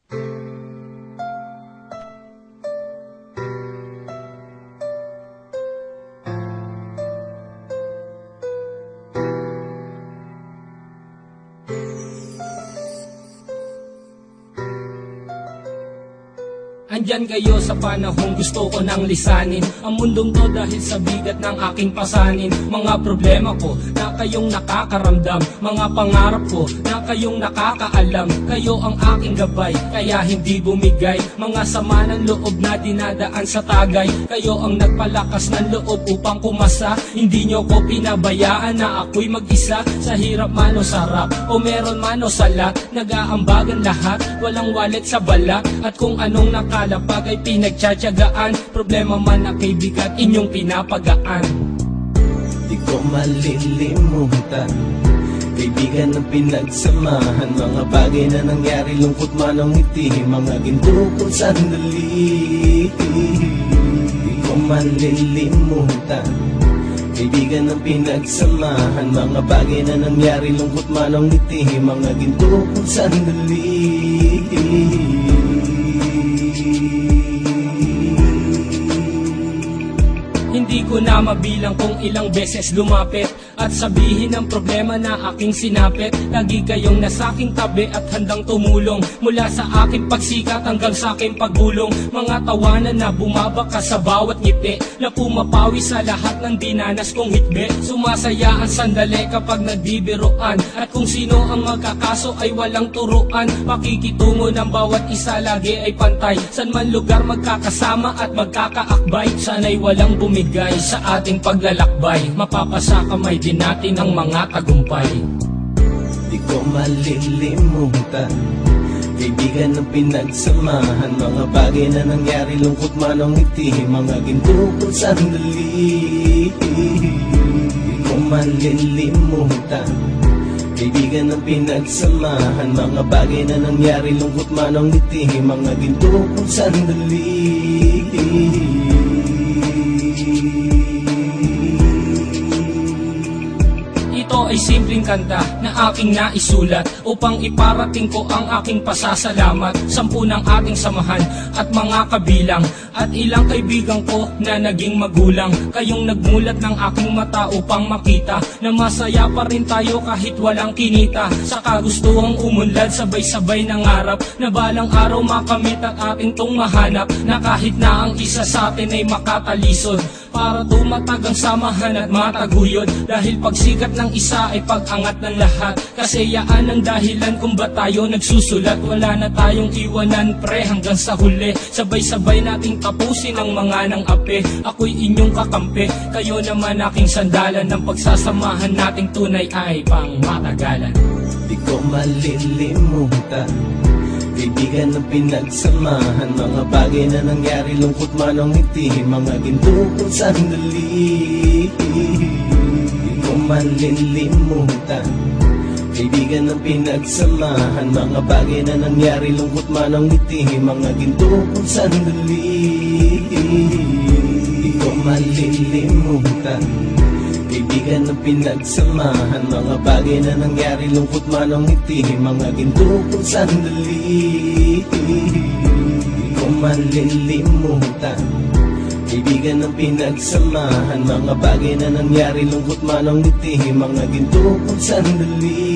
Andyan kayo sa panahong gusto ko nang lisanin ang mundong to dahil sa bigat ng aking pasanin. Mga problema ko na kayong nakakaramdam, mga pangarap ko na kayong nakakaalam. Kayo ang aking gabay, kaya hindi bumigay. Mga sama ng loob na dinadaan sa tagay. Kayo ang nagpalakas ng loob upang kumasa. Hindi nyo ko pinabayaan na ako'y mag-isa. Sa hirap man o sarap, o meron man o sala, nag-aambagan lahat, walang walet sa bala. At kung anong nakalapag ay pinagtsatsagaan, problema man na kay bigat inyong pinapagaan. Di ko malilimutan, kaibigan ng pinagsamahan, mga bagay na nangyari, lungkot man ang ngiti, mga ginto kong sandali. Di ko malilimutan, kaibigan ng pinagsamahan, mga bagay na nangyari, lungkot man ang ngiti, mga ginto kong sandali. Hindi ko na mabilang kung ilang beses lumapit at sabihin ang problema na aking sinapit. Lagi kayong nasa aking tabi at handang tumulong, mula sa aking pagsikat hanggang sa aking paggulong. Mga tawanan na bumabaka sa bawat ngiti, na pumapawi sa lahat ng dinanas kong hitbe. Sumasaya ang sandali kapag nagbibiruan, at kung sino ang magkakaso ay walang turuan. Pakikitungo ng bawat isa lagi ay pantay, san man lugar magkakasama at magkakaakbay. Sana'y walang bumigay sa ating paglalakbay, mapapasa kamay din natin ang mga tagumpay. Di ko malilimutan, kaibigan ng pinagsamahan, mga bagay na nangyari, lungkot man ang ngiti, mga ginto kong sandali. Di ko malilimutan, kaibigan ng pinagsamahan, mga bagay na nangyari, lungkot man ang ngiti, mga ginto kong sandali. Ito ay simpleng kanta na aking naisulat upang iparating ko ang aking pasasalamat. 10 ng ating samahan at mga kabilang, at ilang kaibigan ko na naging magulang. Kayong nagmulat ng aking mata upang makita na masaya pa rin tayo kahit walang kinita. Sa kagustuhang umunlad, sabay-sabay nangarap na balang araw makamit at ating tong mahanap, na kahit na ang isa sa atin ay makatalisod, para tumatag ang samahan at mataguyod. Dahil pagsikat ng isa ay pag-angat ng lahat, kasi yaan ang dahilan kung ba tayo nagsusulat. Wala na tayong iwanan pre hanggang sa huli, sabay-sabay nating tapusin ang mga nang ape. Ako'y inyong kakampi, kayo naman aking sandalan, ng pagsasamahan nating tunay ay pang matagalan. Di ko malilimutan, kaibigan ng pinagsamahan, mga bagay na nangyari, lungkot man ang ngiti, mga ginto kong sandali. Di ko malilimutan, kaibigan ng pinagsamahan, mga bagay na nangyari, lungkot man ang ngiti, mga ginto kong sandali. Di ko malilimutan, kaibigan ng pinagsamahan, mga bagay na nangyari, lungkot man ang ngiti, mga ginto kong sandali. Di ko malilimutan, kaibigan ng pinagsamahan, mga bagay na nangyari, lungkot man ang ngiti, mga ginto kong sandali.